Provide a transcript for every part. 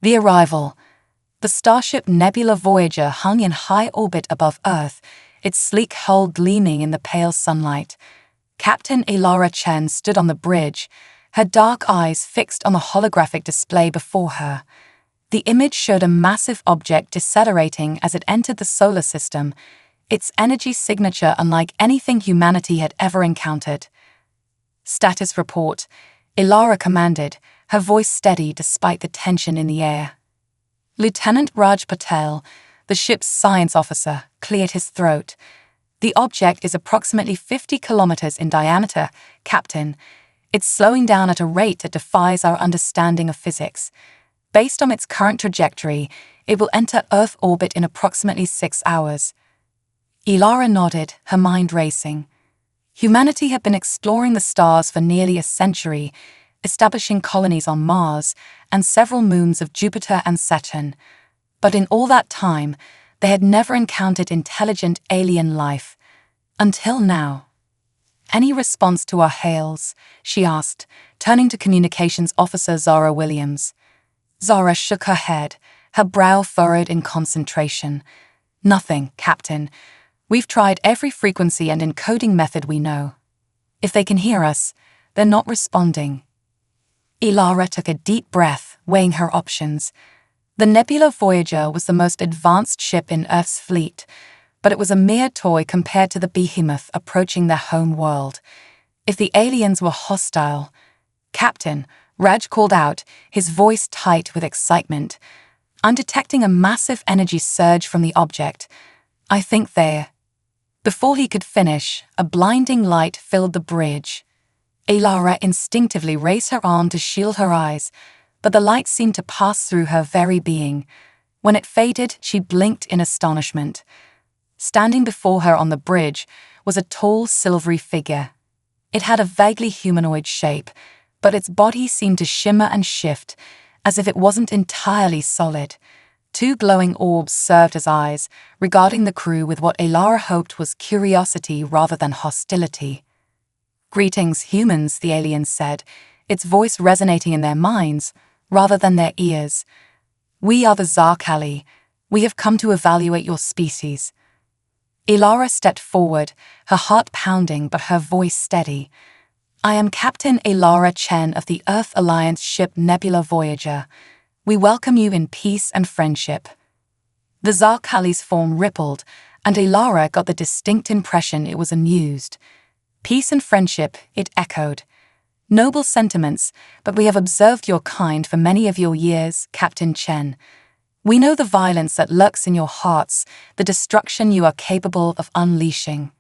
The arrival. The starship Nebula Voyager hung in high orbit above Earth, its sleek hull gleaming in the pale sunlight. Captain Elara Chen stood on the bridge, her dark eyes fixed on the holographic display before her. The image showed a massive object decelerating as it entered the solar system, its energy signature unlike anything humanity had ever encountered. Status report, Elara commanded, her voice steady despite the tension in the air. Lieutenant Raj Patel, the ship's science officer, cleared his throat. The object is approximately 50 kilometers in diameter, Captain. It's slowing down at a rate that defies our understanding of physics. Based on its current trajectory, it will enter Earth orbit in approximately 6 hours. Elara nodded, her mind racing. Humanity had been exploring the stars for nearly a century, establishing colonies on Mars and several moons of Jupiter and Saturn. But in all that time, they had never encountered intelligent alien life. Until now. Any response to our hails? She asked, turning to Communications Officer Zara Williams. Zara shook her head, her brow furrowed in concentration. Nothing, Captain. We've tried every frequency and encoding method we know. If they can hear us, they're not responding. Elara took a deep breath, weighing her options. The Nebula Voyager was the most advanced ship in Earth's fleet, but it was a mere toy compared to the behemoth approaching their home world. If the aliens were hostile, Captain, Raj called out, his voice tight with excitement. I'm detecting a massive energy surge from the object. I think they're... Before he could finish, a blinding light filled the bridge. Elara instinctively raised her arm to shield her eyes, but the light seemed to pass through her very being. When it faded, she blinked in astonishment. Standing before her on the bridge was a tall, silvery figure. It had a vaguely humanoid shape, but its body seemed to shimmer and shift, as if it wasn't entirely solid. 2 glowing orbs served as eyes, regarding the crew with what Elara hoped was curiosity rather than hostility. Greetings, humans, the alien said, its voice resonating in their minds rather than their ears. We are the Zarkali. We have come to evaluate your species. Elara stepped forward, her heart pounding but her voice steady. I am Captain Elara Chen of the Earth Alliance ship Nebula Voyager. We welcome you in peace and friendship. The Zarkali's form rippled, and Elara got the distinct impression it was amused. Peace and friendship, it echoed. Noble sentiments, but we have observed your kind for many of your years, Captain Chen. We know the violence that lurks in your hearts, the destruction you are capable of unleashing.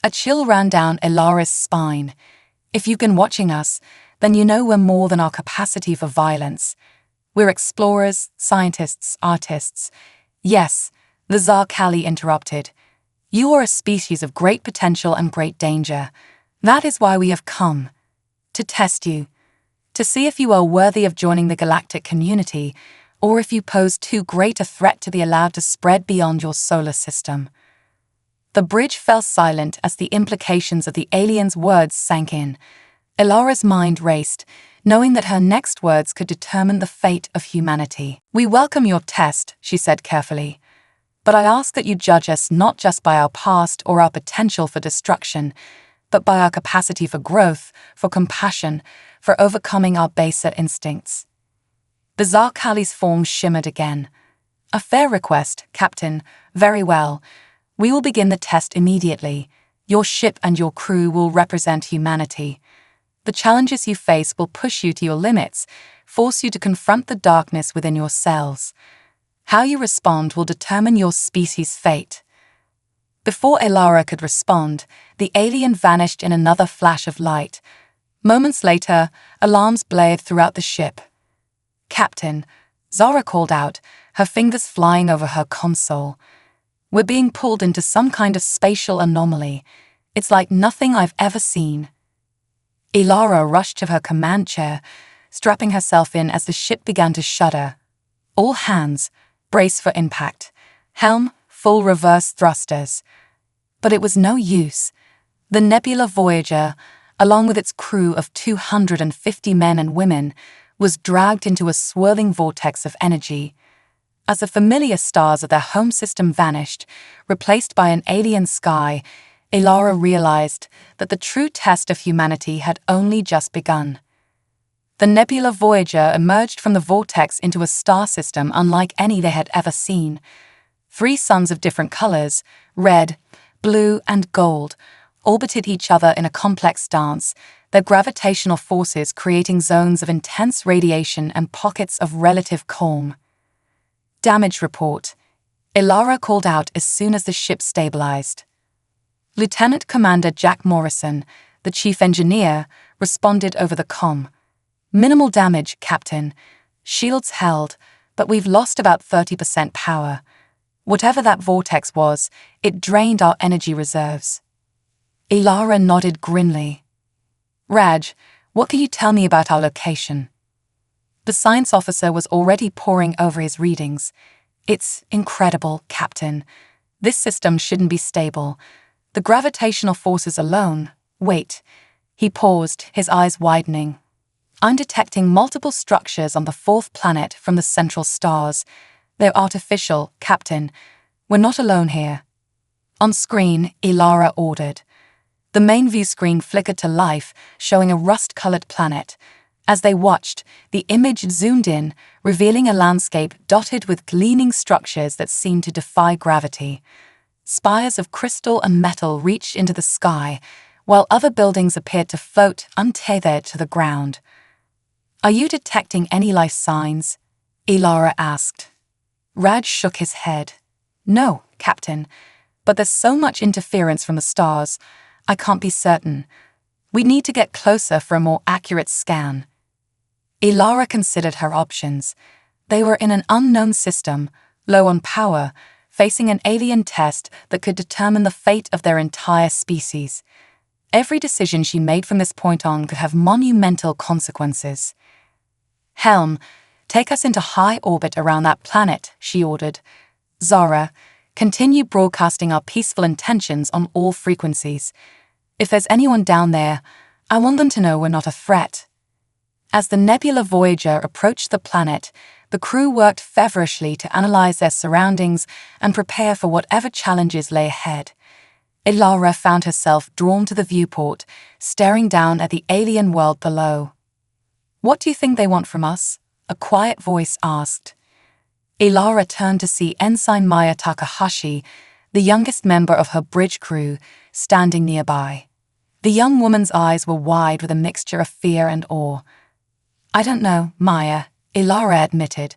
A chill ran down Elara's spine. If you've been watching us, then you know we're more than our capacity for violence. We're explorers, scientists, artists. Yes, the Zarkali interrupted. You are a species of great potential and great danger. That is why we have come. To test you. To see if you are worthy of joining the galactic community, or if you pose too great a threat to be allowed to spread beyond your solar system. The bridge fell silent as the implications of the alien's words sank in. Elara's mind raced, knowing that her next words could determine the fate of humanity. We welcome your test, she said carefully. But I ask that you judge us not just by our past or our potential for destruction, but by our capacity for growth, for compassion, for overcoming our baser instincts. The Zarkali's form shimmered again. A fair request, Captain. Very well. We will begin the test immediately. Your ship and your crew will represent humanity. The challenges you face will push you to your limits, force you to confront the darkness within yourselves. How you respond will determine your species' fate. Before Elara could respond, the alien vanished in another flash of light. Moments later, alarms blared throughout the ship. Captain, Zara called out, her fingers flying over her console. We're being pulled into some kind of spatial anomaly. It's like nothing I've ever seen. Elara rushed to her command chair, strapping herself in as the ship began to shudder. All hands, brace for impact. Helm, full reverse thrusters. But it was no use. The Nebula Voyager, along with its crew of 250 men and women, was dragged into a swirling vortex of energy. As the familiar stars of their home system vanished, replaced by an alien sky, Ilara realized that the true test of humanity had only just begun. The nebula Voyager emerged from the vortex into a star system unlike any they had ever seen. 3 suns of different colors, red, blue, and gold, orbited each other in a complex dance, their gravitational forces creating zones of intense radiation and pockets of relative calm. Damage report. Ilara called out as soon as the ship stabilized. Lieutenant Commander Jack Morrison, the chief engineer, responded over the comm. Minimal damage, Captain. Shields held, but we've lost about 30% power. Whatever that vortex was, it drained our energy reserves. Ilara nodded grimly. Raj, what can you tell me about our location? The science officer was already poring over his readings. It's incredible, Captain. This system shouldn't be stable. The gravitational forces alone. Wait. He paused, his eyes widening. I'm detecting multiple structures on the 4th planet from the central stars. They're artificial, Captain. We're not alone here. On screen, Ilara ordered. The main view screen flickered to life, showing a rust-colored planet. As they watched, the image zoomed in, revealing a landscape dotted with gleaming structures that seemed to defy gravity. Spires of crystal and metal reached into the sky, while other buildings appeared to float untethered to the ground. Are you detecting any life signs? Ilara asked. Raj shook his head. No, Captain, but there's so much interference from the stars, I can't be certain. We need to get closer for a more accurate scan. Ilara considered her options. They were in an unknown system, low on power, facing an alien test that could determine the fate of their entire species. Every decision she made from this point on could have monumental consequences. Helm, take us into high orbit around that planet, she ordered. Zara, continue broadcasting our peaceful intentions on all frequencies. If there's anyone down there, I want them to know we're not a threat. As the nebula Voyager approached the planet, the crew worked feverishly to analyze their surroundings and prepare for whatever challenges lay ahead. Ilara found herself drawn to the viewport, staring down at the alien world below. What do you think they want from us? A quiet voice asked. Ilara turned to see Ensign Maya Takahashi, the youngest member of her bridge crew, standing nearby. The young woman's eyes were wide with a mixture of fear and awe. I don't know, Maya, Ilara admitted,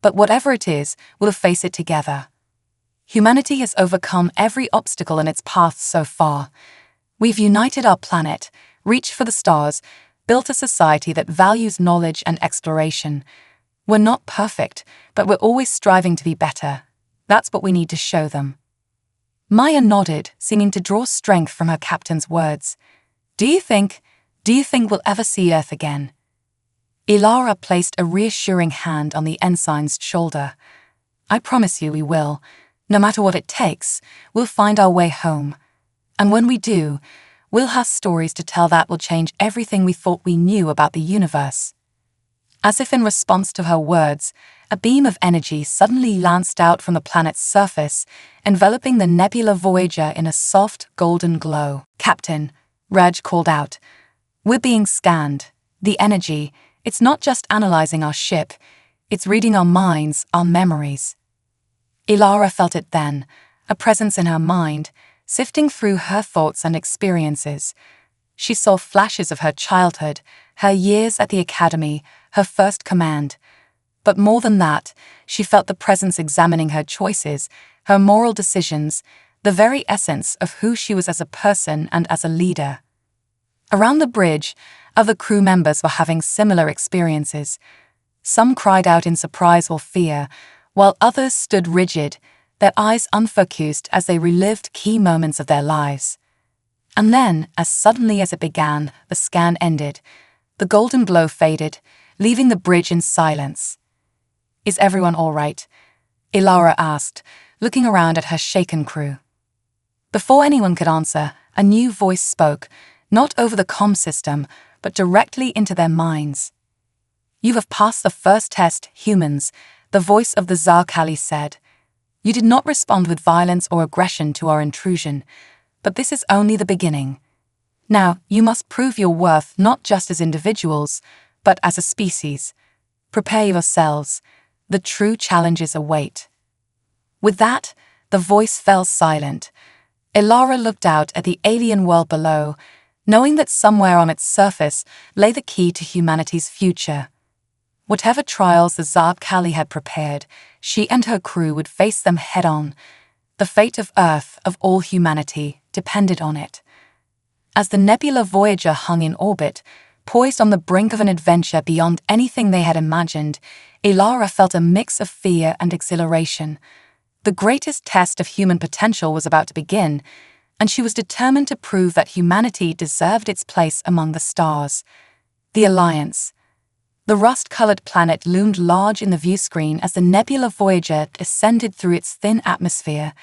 but whatever it is, we'll face it together. Humanity has overcome every obstacle in its path so far. We've united our planet, reached for the stars, built a society that values knowledge and exploration. We're not perfect, but we're always striving to be better. That's what we need to show them. Maya nodded, seeming to draw strength from her captain's words. Do you think we'll ever see Earth again? Ilara placed a reassuring hand on the ensign's shoulder. I promise you we will. No matter what it takes, we'll find our way home. And when we do, we'll have stories to tell that will change everything we thought we knew about the universe. As if in response to her words, a beam of energy suddenly lanced out from the planet's surface, enveloping the nebula Voyager in a soft, golden glow. Captain, Raj called out. We're being scanned. The energy, it's not just analyzing our ship, it's reading our minds, our memories. Ilara felt it then, a presence in her mind, sifting through her thoughts and experiences. She saw flashes of her childhood, her years at the academy, her first command. But more than that, she felt the presence examining her choices, her moral decisions, the very essence of who she was as a person and as a leader. Around the bridge, other crew members were having similar experiences. Some cried out in surprise or fear, while others stood rigid, their eyes unfocused as they relived key moments of their lives. And then, as suddenly as it began, the scan ended. The golden glow faded, leaving the bridge in silence. Is everyone all right? Ilara asked, looking around at her shaken crew. Before anyone could answer, a new voice spoke, not over the comm system, but directly into their minds. "You have passed the first test, humans," the voice of the Zarkali said. "You did not respond with violence or aggression to our intrusion, but this is only the beginning. Now, you must prove your worth not just as individuals, but as a species. Prepare yourselves. The true challenges await." With that, the voice fell silent. Ilara looked out at the alien world below, knowing that somewhere on its surface lay the key to humanity's future. Whatever trials the Zarkali had prepared, she and her crew would face them head-on. The fate of Earth, of all humanity, depended on it. As the Nebula Voyager hung in orbit, poised on the brink of an adventure beyond anything they had imagined, Ilara felt a mix of fear and exhilaration. The greatest test of human potential was about to begin, and she was determined to prove that humanity deserved its place among the stars. The Alliance. The rust-colored planet loomed large in the viewscreen as the Nebula Voyager ascended through its thin atmosphere.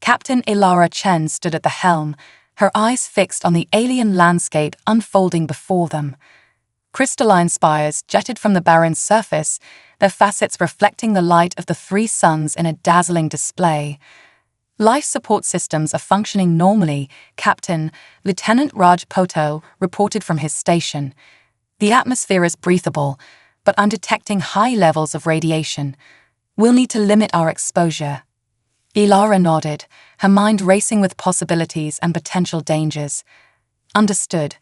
Captain Ilara Chen stood at the helm, her eyes fixed on the alien landscape unfolding before them. Crystalline spires jetted from the barren surface, their facets reflecting the light of the three suns in a dazzling display. "Life support systems are functioning normally," Captain Lieutenant Raj Poto reported from his station. "The atmosphere is breathable, but I'm detecting high levels of radiation. We'll need to limit our exposure." Ilara nodded, her mind racing with possibilities and potential dangers. "Understood.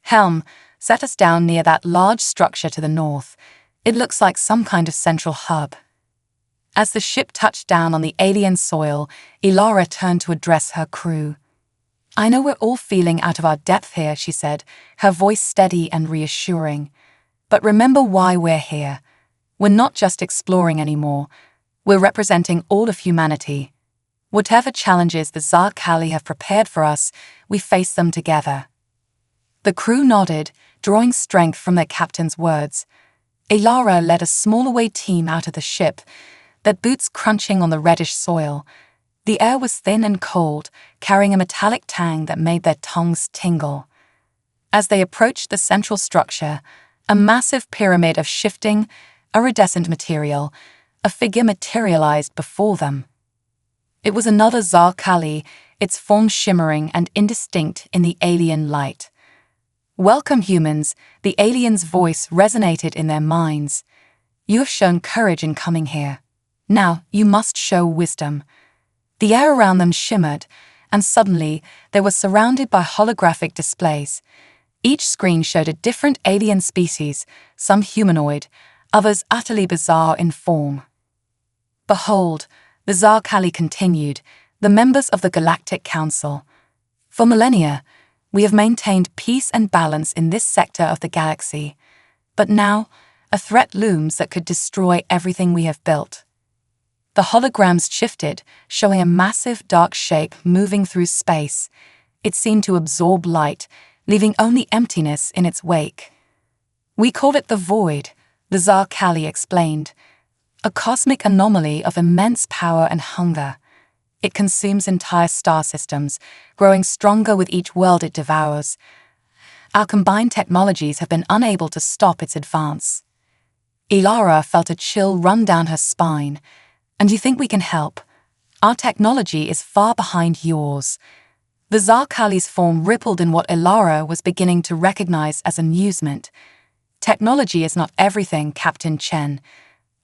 Helm, set us down near that large structure to the north. It looks like some kind of central hub." As the ship touched down on the alien soil, Ilara turned to address her crew. "I know we're all feeling out of our depth here," she said, her voice steady and reassuring. "But remember why we're here. We're not just exploring anymore. We're representing all of humanity. Whatever challenges the Zarkali have prepared for us, we face them together." The crew nodded, drawing strength from their captain's words. Ilara led a small-away team out of the ship, their boots crunching on the reddish soil. The air was thin and cold, carrying a metallic tang that made their tongues tingle. As they approached the central structure, a massive pyramid of shifting, iridescent material, a figure materialized before them. It was another Zarkali, its form shimmering and indistinct in the alien light. "Welcome, humans," the alien's voice resonated in their minds. "You have shown courage in coming here. Now you must show wisdom." The air around them shimmered, and suddenly they were surrounded by holographic displays. Each screen showed a different alien species, some humanoid, others utterly bizarre in form. "Behold," the Zarkali continued, "the members of the Galactic Council. For millennia, we have maintained peace and balance in this sector of the galaxy. But now, a threat looms that could destroy everything we have built." The holograms shifted, showing a massive dark shape moving through space. It seemed to absorb light, leaving only emptiness in its wake. "We call it the Void," the Zarkali explained. "A cosmic anomaly of immense power and hunger. It consumes entire star systems, growing stronger with each world it devours. Our combined technologies have been unable to stop its advance." Ilara felt a chill run down her spine. "And you think we can help? Our technology is far behind yours." The Zarkali's form rippled in what Ilara was beginning to recognize as amusement. "Technology is not everything, Captain Chen.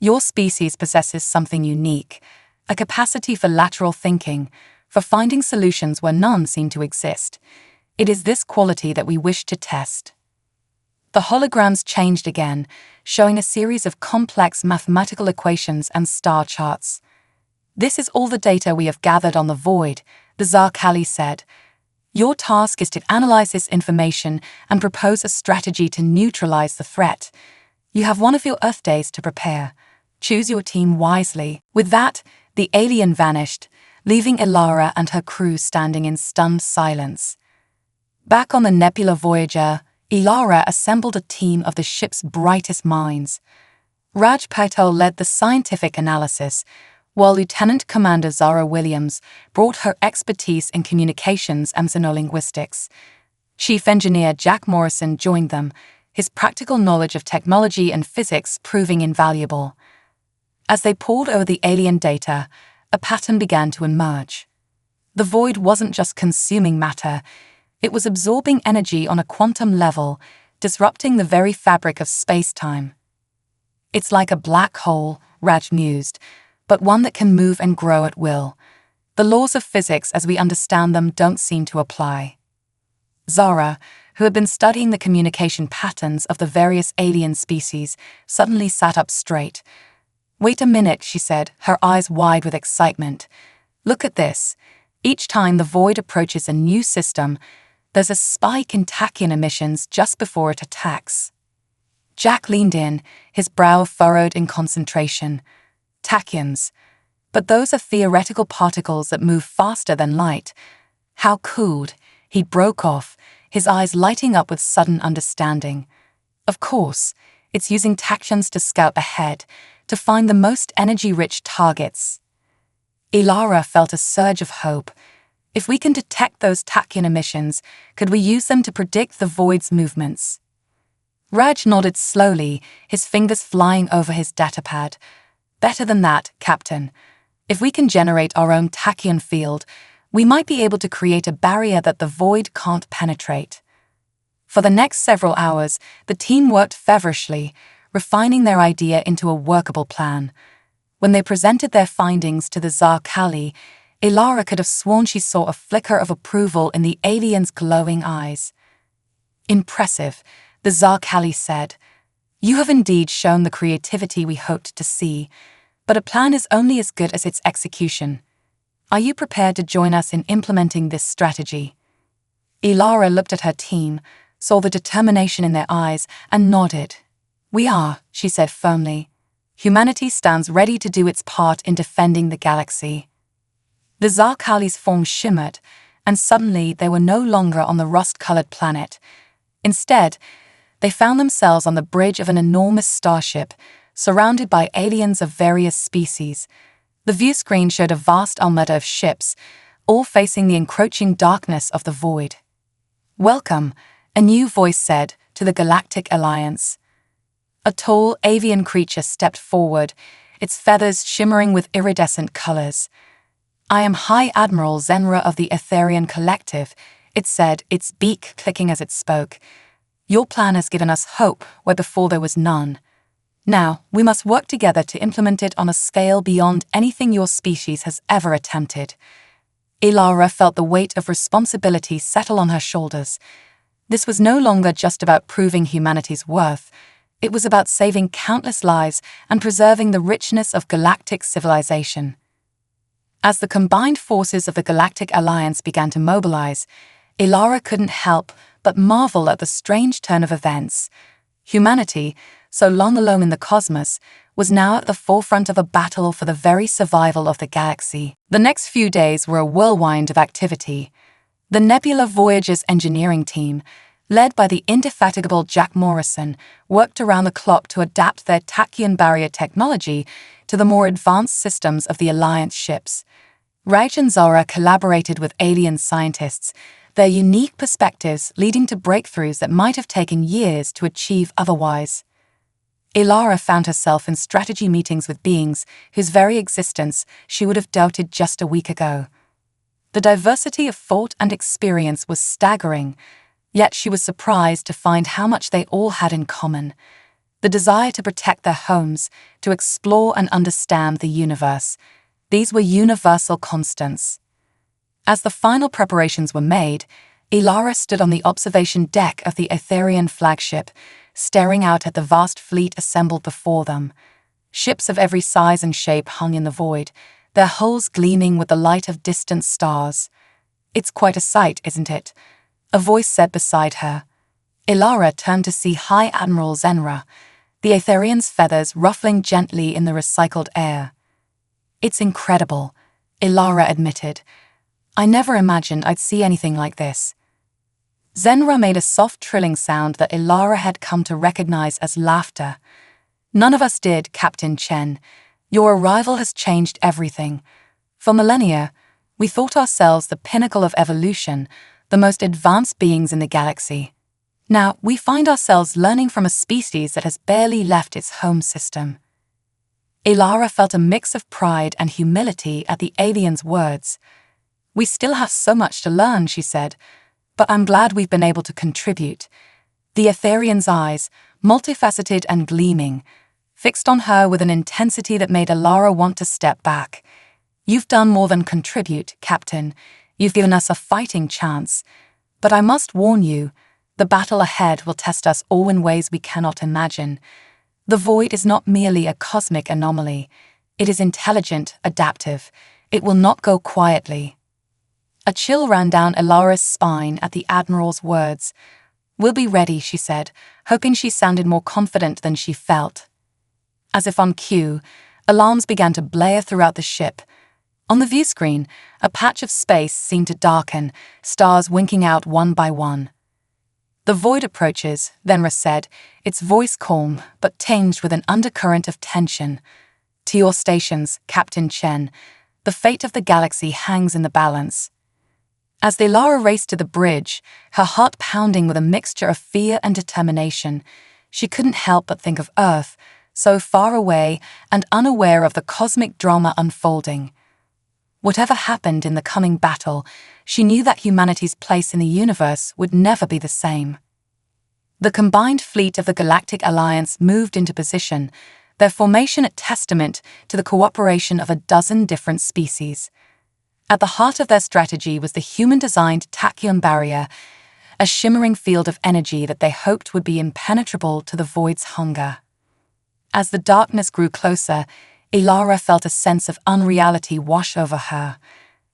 Your species possesses something unique, a capacity for lateral thinking, for finding solutions where none seem to exist. It is this quality that we wish to test." The holograms changed again, showing a series of complex mathematical equations and star charts. "This is all the data we have gathered on the Void," the Zarkali said. "Your task is to analyze this information and propose a strategy to neutralize the threat. You have one of your Earth days to prepare. Choose your team wisely." With that, the alien vanished, leaving Ilara and her crew standing in stunned silence. Back on the Nebula Voyager, Ilara assembled a team of the ship's brightest minds. Raj Patel led the scientific analysis, while Lieutenant Commander Zara Williams brought her expertise in communications and xenolinguistics. Chief Engineer Jack Morrison joined them, his practical knowledge of technology and physics proving invaluable. As they pored over the alien data, a pattern began to emerge. The void wasn't just consuming matter, it was absorbing energy on a quantum level, disrupting the very fabric of space-time. "It's like a black hole," Raj mused, "but one that can move and grow at will. The laws of physics as we understand them don't seem to apply." Zara, who had been studying the communication patterns of the various alien species, suddenly sat up straight. "Wait a minute," she said, her eyes wide with excitement. "Look at this. Each time the void approaches a new system, there's a spike in tachyon emissions just before it attacks." Jack leaned in, his brow furrowed in concentration. Tachyons. But those are theoretical particles that move faster than light. How could? He broke off, his eyes lighting up with sudden understanding. Of course, it's using tachyons to scout ahead, to find the most energy-rich targets. Ilara felt a surge of hope. If we can detect those tachyon emissions, could we use them to predict the void's movements? Raj nodded slowly, his fingers flying over his datapad. "Better than that, Captain. If we can generate our own tachyon field, we might be able to create a barrier that the void can't penetrate." For the next several hours, the team worked feverishly, refining their idea into a workable plan. When they presented their findings to the Tsar Kali, Ilara could have sworn she saw a flicker of approval in the alien's glowing eyes. "Impressive," the Tsar Kali said. "You have indeed shown the creativity we hoped to see, but a plan is only as good as its execution. Are you prepared to join us in implementing this strategy?" Ilara looked at her team, saw the determination in their eyes, and nodded. "We are," she said firmly. "Humanity stands ready to do its part in defending the galaxy." The Tsar Kali's form shimmered, and suddenly they were no longer on the rust-colored planet. Instead, they found themselves on the bridge of an enormous starship, surrounded by aliens of various species. The view screen showed a vast armada of ships, all facing the encroaching darkness of the void. "Welcome," a new voice said, "to the Galactic Alliance." A tall avian creature stepped forward, its feathers shimmering with iridescent colors. "I am High Admiral Zenra of the Etherian Collective," it said, its beak clicking as it spoke. "Your plan has given us hope where before there was none. Now, we must work together to implement it on a scale beyond anything your species has ever attempted." Ilara felt the weight of responsibility settle on her shoulders. This was no longer just about proving humanity's worth. It was about saving countless lives and preserving the richness of galactic civilization. As the combined forces of the Galactic Alliance began to mobilize, Ilara couldn't help but marvel at the strange turn of events. Humanity, so long alone in the cosmos, was now at the forefront of a battle for the very survival of the galaxy. The next few days were a whirlwind of activity. The Nebula Voyager's engineering team, led by the indefatigable Jack Morrison, worked around the clock to adapt their tachyon barrier technology to the more advanced systems of the Alliance ships. Raj and Zara collaborated with alien scientists, their unique perspectives leading to breakthroughs that might have taken years to achieve otherwise. Ilara found herself in strategy meetings with beings whose very existence she would have doubted just a week ago. The diversity of thought and experience was staggering, yet she was surprised to find how much they all had in common: the desire to protect their homes, to explore and understand the universe. These were universal constants. As the final preparations were made, Ilara stood on the observation deck of the Etherian flagship, staring out at the vast fleet assembled before them. Ships of every size and shape hung in the void, their hulls gleaming with the light of distant stars. "It's quite a sight, isn't it?" a voice said beside her. Ilara turned to see High Admiral Zenra, the Etherian's feathers ruffling gently in the recycled air. "It's incredible," Ilara admitted. "I never imagined I'd see anything like this." Zenra made a soft trilling sound that Ilara had come to recognize as laughter. "None of us did, Captain Chen. Your arrival has changed everything. For millennia, we thought ourselves the pinnacle of evolution, the most advanced beings in the galaxy. Now, we find ourselves learning from a species that has barely left its home system. Ilara felt a mix of pride and humility at the alien's words. "We still have so much to learn," she said, "but I'm glad we've been able to contribute." The Etherian's eyes, multifaceted and gleaming, fixed on her with an intensity that made Ilara want to step back. "You've done more than contribute, Captain. You've given us a fighting chance. But I must warn you, the battle ahead will test us all in ways we cannot imagine. The void is not merely a cosmic anomaly. It is intelligent, adaptive. It will not go quietly." A chill ran down Ilara's spine at the Admiral's words. "We'll be ready," she said, hoping she sounded more confident than she felt. As if on cue, alarms began to blare throughout the ship. On the view screen, a patch of space seemed to darken, stars winking out one by one. "The void approaches," Venra said, its voice calm but tinged with an undercurrent of tension. "To your stations, Captain Chen. The fate of the galaxy hangs in the balance." As Ilara raced to the bridge, her heart pounding with a mixture of fear and determination, she couldn't help but think of Earth, so far away and unaware of the cosmic drama unfolding. Whatever happened in the coming battle, she knew that humanity's place in the universe would never be the same. The combined fleet of the Galactic Alliance moved into position, their formation a testament to the cooperation of a dozen different species. At the heart of their strategy was the human-designed tachyon barrier, a shimmering field of energy that they hoped would be impenetrable to the void's hunger. As the darkness grew closer, Ilara felt a sense of unreality wash over her.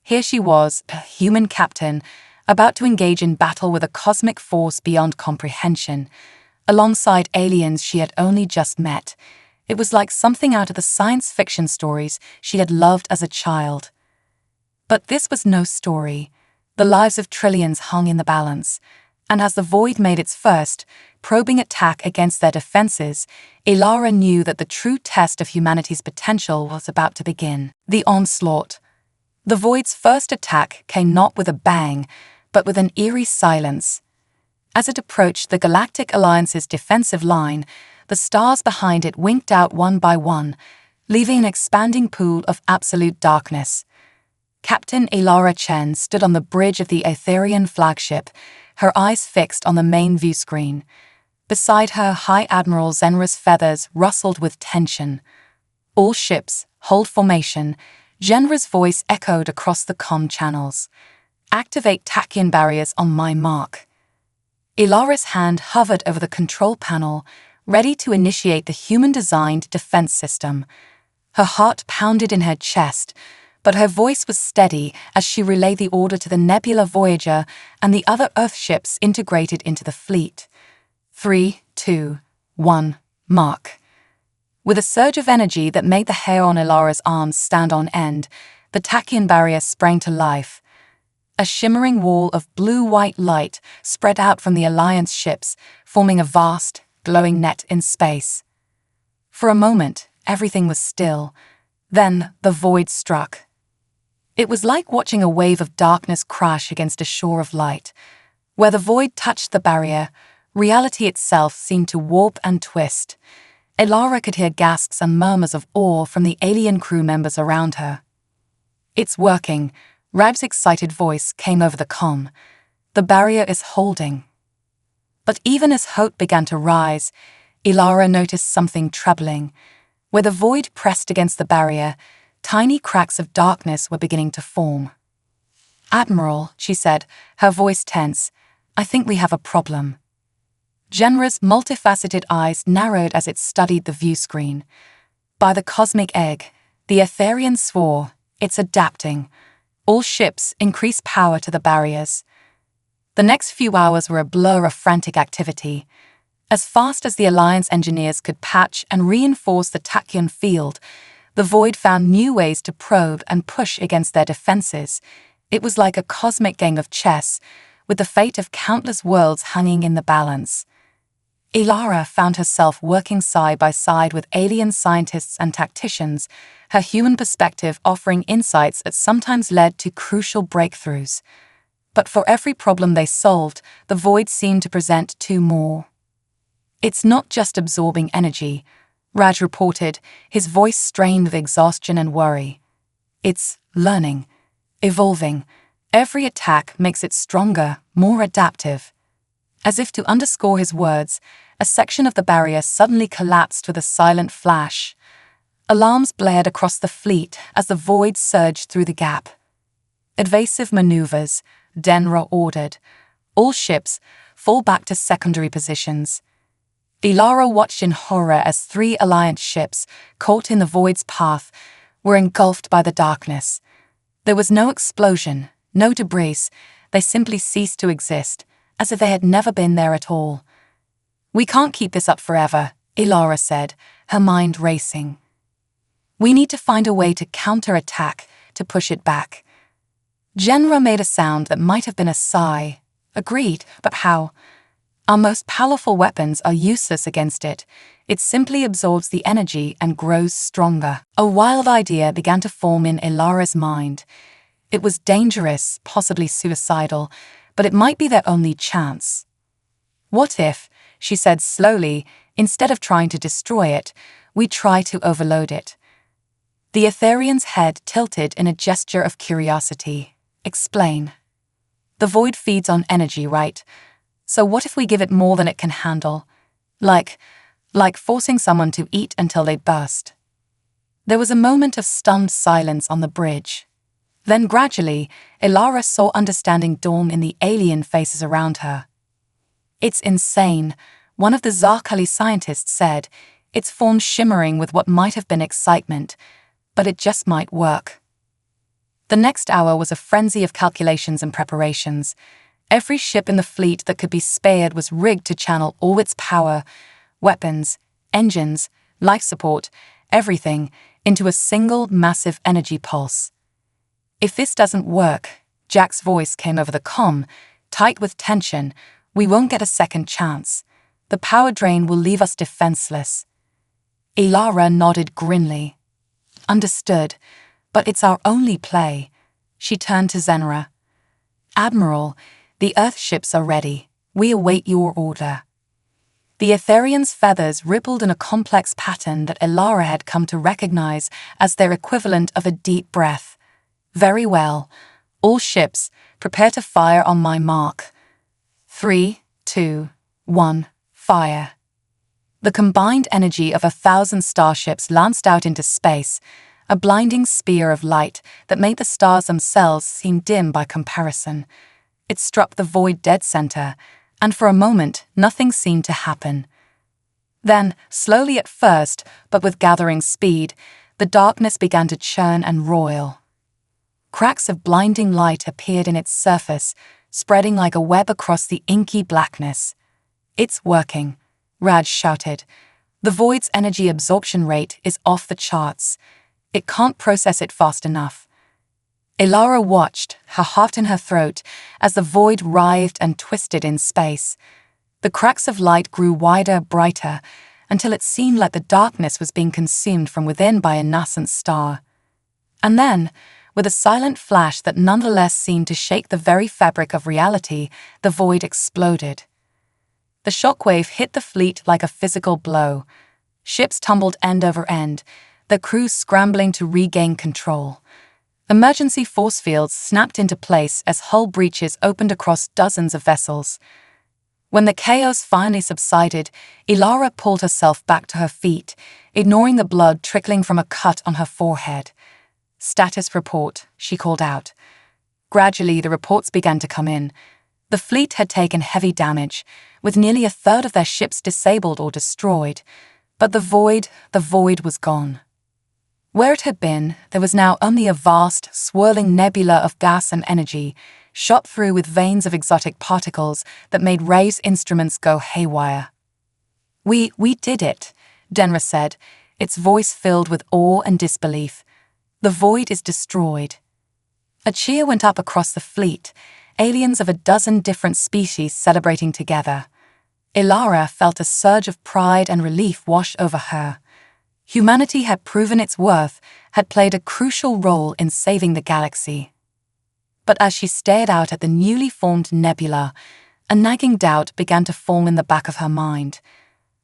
Here she was, a human captain, about to engage in battle with a cosmic force beyond comprehension, alongside aliens she had only just met. It was like something out of the science fiction stories she had loved as a child. But this was no story. The lives of trillions hung in the balance, and as the void made its first, probing attack against their defenses, Ilara knew that the true test of humanity's potential was about to begin. The onslaught. The void's first attack came not with a bang, but with an eerie silence. As it approached the Galactic Alliance's defensive line, the stars behind it winked out one by one, leaving an expanding pool of absolute darkness. Captain Ilara Chen stood on the bridge of the Etherian flagship, her eyes fixed on the main view screen. Beside her, High Admiral Zenra's feathers rustled with tension. "All ships, hold formation," Zenra's voice echoed across the comm channels. "Activate tachyon barriers on my mark." Ilara's hand hovered over the control panel, ready to initiate the human-designed defense system. Her heart pounded in her chest, but her voice was steady as she relayed the order to the Nebula Voyager and the other Earth ships integrated into the fleet. 3, 2, 1, mark. With a surge of energy that made the hair on Ilara's arms stand on end, the tachyon barrier sprang to life. A shimmering wall of blue-white light spread out from the Alliance ships, forming a vast, glowing net in space. For a moment, everything was still. Then the void struck. It was like watching a wave of darkness crash against a shore of light. Where the void touched the barrier, reality itself seemed to warp and twist. Ilara could hear gasps and murmurs of awe from the alien crew members around her. "It's working," Rab's excited voice came over the comm. "The barrier is holding." But even as hope began to rise, Ilara noticed something troubling. Where the void pressed against the barrier, tiny cracks of darkness were beginning to form. "Admiral," she said, her voice tense, "I think we have a problem." Zenra's multifaceted eyes narrowed as it studied the view screen. "By the cosmic egg," the Etherian swore, "it's adapting. All ships increase power to the barriers." The next few hours were a blur of frantic activity. As fast as the Alliance engineers could patch and reinforce the tachyon field, the void found new ways to probe and push against their defenses. It was like a cosmic game of chess, with the fate of countless worlds hanging in the balance. Ilara found herself working side by side with alien scientists and tacticians, her human perspective offering insights that sometimes led to crucial breakthroughs. But for every problem they solved, the void seemed to present two more. "It's not just absorbing energy," Raj reported, his voice strained with exhaustion and worry. "It's learning, evolving. Every attack makes it stronger, more adaptive." As if to underscore his words, a section of the barrier suddenly collapsed with a silent flash. Alarms blared across the fleet as the void surged through the gap. "Evasive maneuvers," Denra ordered. "All ships, fall back to secondary positions." Ilara watched in horror as 3 Alliance ships, caught in the void's path, were engulfed by the darkness. There was no explosion, no debris. They simply ceased to exist, as if they had never been there at all. "We can't keep this up forever," Ilara said, her mind racing. "We need to find a way to counterattack, to push it back." Genra made a sound that might have been a sigh. "Agreed, but how? Our most powerful weapons are useless against it. It simply absorbs the energy and grows stronger." A wild idea began to form in Ilara's mind. It was dangerous, possibly suicidal, but it might be their only chance. "What if," she said slowly, "instead of trying to destroy it, we try to overload it?" The Etherian's head tilted in a gesture of curiosity. "Explain." "The void feeds on energy, right? So what if we give it more than it can handle? Like forcing someone to eat until they burst." There was a moment of stunned silence on the bridge. Then gradually, Ilara saw understanding dawn in the alien faces around her. "It's insane," one of the Zarkali scientists said, its form shimmering with what might have been excitement, "but it just might work." The next hour was a frenzy of calculations and preparations. Every ship in the fleet that could be spared was rigged to channel all its power, weapons, engines, life support, everything, into a single massive energy pulse. "If this doesn't work," Jack's voice came over the comm, tight with tension, "we won't get a second chance. The power drain will leave us defenseless." Ilara nodded grimly. "Understood, but it's our only play." She turned to Zenra. "Admiral, the Earthships are ready. We await your order." The Etherian's feathers rippled in a complex pattern that Ilara had come to recognize as their equivalent of a deep breath. "Very well. All ships, prepare to fire on my mark. 3, 2, 1, fire." The combined energy of 1,000 starships lanced out into space, a blinding spear of light that made the stars themselves seem dim by comparison. It struck the void dead center, and for a moment, nothing seemed to happen. Then, slowly at first, but with gathering speed, the darkness began to churn and roil. Cracks of blinding light appeared in its surface, spreading like a web across the inky blackness. "It's working," Raj shouted. "The void's energy absorption rate is off the charts. It can't process it fast enough." Ilara watched, her heart in her throat, as the void writhed and twisted in space. The cracks of light grew wider, brighter, until it seemed like the darkness was being consumed from within by a nascent star. And then, with a silent flash that nonetheless seemed to shake the very fabric of reality, the void exploded. The shockwave hit the fleet like a physical blow. Ships tumbled end over end, their crews scrambling to regain control. Emergency force fields snapped into place as hull breaches opened across dozens of vessels. When the chaos finally subsided, Ilara pulled herself back to her feet, ignoring the blood trickling from a cut on her forehead. "Status report," she called out. Gradually, the reports began to come in. The fleet had taken heavy damage, with nearly a third of their ships disabled or destroyed. But the void was gone. Where it had been, there was now only a vast, swirling nebula of gas and energy, shot through with veins of exotic particles that made Ray's instruments go haywire. We did it," Denra said, its voice filled with awe and disbelief. "The void is destroyed." A cheer went up across the fleet, aliens of a dozen different species celebrating together. Ilara felt a surge of pride and relief wash over her. Humanity had proven its worth, had played a crucial role in saving the galaxy. But as she stared out at the newly formed nebula, a nagging doubt began to form in the back of her mind.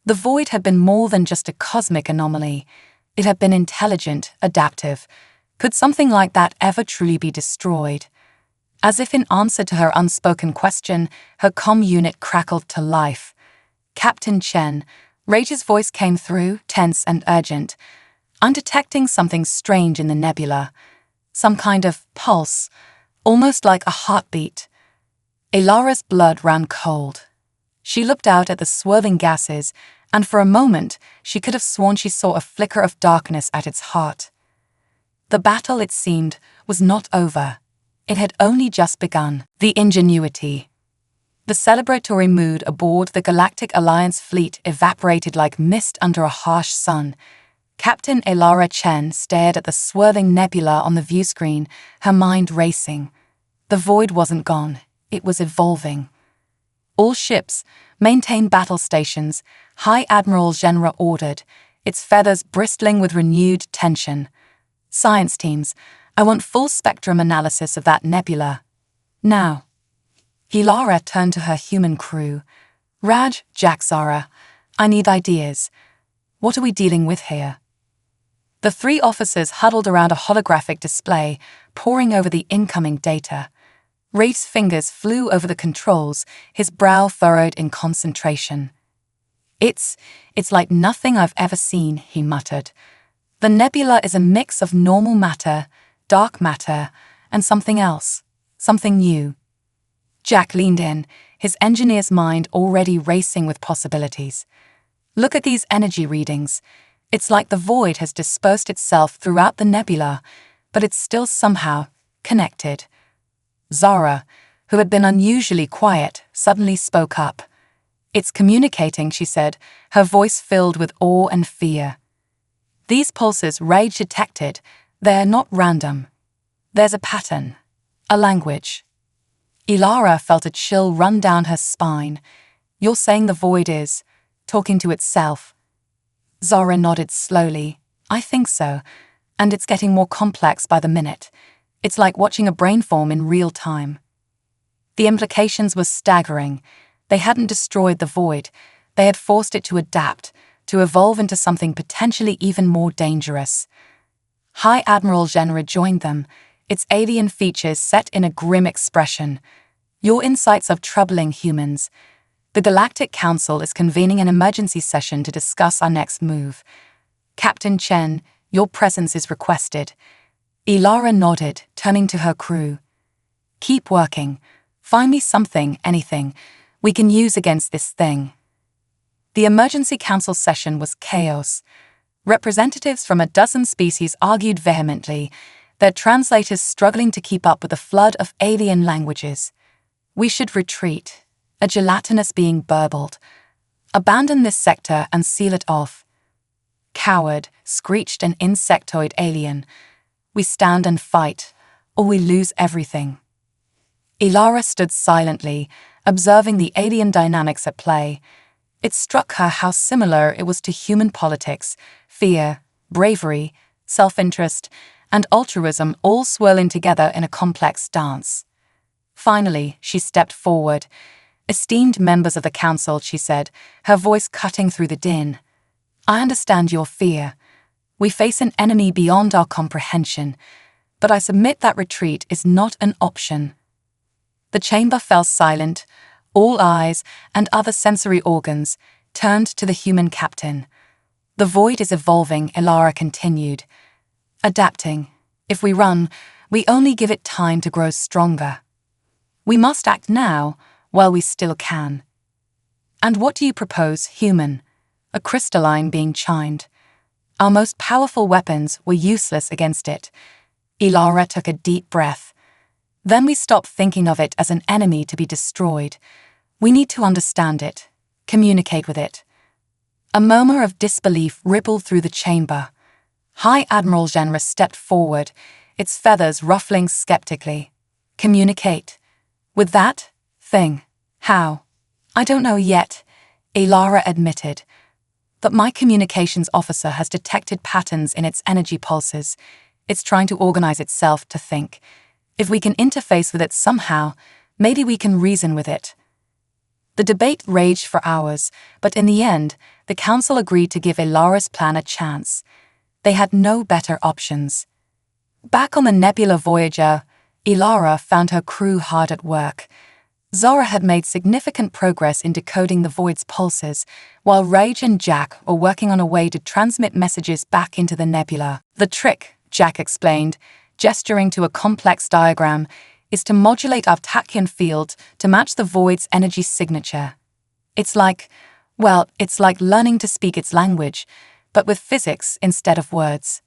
The void had been more than just a cosmic anomaly. It had been intelligent, adaptive. Could something like that ever truly be destroyed? As if in answer to her unspoken question, her comm unit crackled to life. "Captain Chen," Rage's voice came through, tense and urgent. "I'm detecting something strange in the nebula. Some kind of pulse, almost like a heartbeat." Ilara's blood ran cold. She looked out at the swirling gases, and for a moment she could have sworn she saw a flicker of darkness at its heart. The battle, it seemed, was not over. It had only just begun. The ingenuity. The celebratory mood aboard the Galactic Alliance fleet evaporated like mist under a harsh sun. Captain Ilara Chen stared at the swirling nebula on the viewscreen, her mind racing. The void wasn't gone, it was evolving. "All ships, maintain battle stations," High Admiral Genra ordered, its feathers bristling with renewed tension. "Science teams, I want full spectrum analysis of that nebula. Now." Ilara turned to her human crew. "Raj, Jack, Zara, I need ideas. What are we dealing with here?" The three officers huddled around a holographic display, poring over the incoming data. Rafe's fingers flew over the controls, his brow furrowed in concentration. It's like nothing I've ever seen," he muttered. "The nebula is a mix of normal matter, dark matter, and something else, something new." Jack leaned in, his engineer's mind already racing with possibilities. "Look at these energy readings. It's like the void has dispersed itself throughout the nebula, but it's still somehow connected." Zara, who had been unusually quiet, suddenly spoke up. "It's communicating," she said, her voice filled with awe and fear. "These pulses Rage detected, they're not random. There's a pattern, a language." Ilara felt a chill run down her spine. "You're saying the void is talking to itself?" Zara nodded slowly. "I think so, and it's getting more complex by the minute. It's like watching a brain form in real time." The implications were staggering. They hadn't destroyed the void. They had forced it to adapt, to evolve into something potentially even more dangerous. High Admiral Genra joined them, its alien features set in a grim expression. "Your insights are troubling, humans. The Galactic Council is convening an emergency session to discuss our next move. Captain Chen, your presence is requested." Ilara nodded, turning to her crew. "Keep working. Find me something, anything, we can use against this thing." The emergency council session was chaos. Representatives from a dozen species argued vehemently, their translators struggling to keep up with the flood of alien languages. "We should retreat," a gelatinous being burbled. "Abandon this sector and seal it off." "Coward," screeched an insectoid alien. "We stand and fight, or we lose everything." Ilara stood silently, observing the alien dynamics at play. It struck her how similar it was to human politics: fear, bravery, self-interest, and altruism all swirling together in a complex dance. Finally, she stepped forward. "Esteemed members of the council," she said, her voice cutting through the din. "I understand your fear. We face an enemy beyond our comprehension, but I submit that retreat is not an option." The chamber fell silent. All eyes, and other sensory organs, turned to the human captain. "The void is evolving," Ilara continued. "Adapting. If we run, we only give it time to grow stronger. We must act now, while we still can." "And what do you propose, human?" A crystalline being chimed. "Our most powerful weapons were useless against it." Ilara took a deep breath. "Then we stop thinking of it as an enemy to be destroyed. We need to understand it, communicate with it." A murmur of disbelief rippled through the chamber. High Admiral Genra stepped forward, its feathers ruffling skeptically. "Communicate? With that thing? How?" "I don't know yet," Ilara admitted. "But my communications officer has detected patterns in its energy pulses. It's trying to organize itself to think. If we can interface with it somehow, maybe we can reason with it. The debate raged for hours, but in the end, the council agreed to give Ilara's plan a chance. They had no better options. Back on the Nebula Voyager, Ilara found her crew hard at work. Zora had made significant progress in decoding the Void's pulses, while Rage and Jack were working on a way to transmit messages back into the nebula. The trick, Jack explained, gesturing to a complex diagram, is to modulate our tachyon field to match the Void's energy signature. It's like learning to speak its language, but with physics instead of words.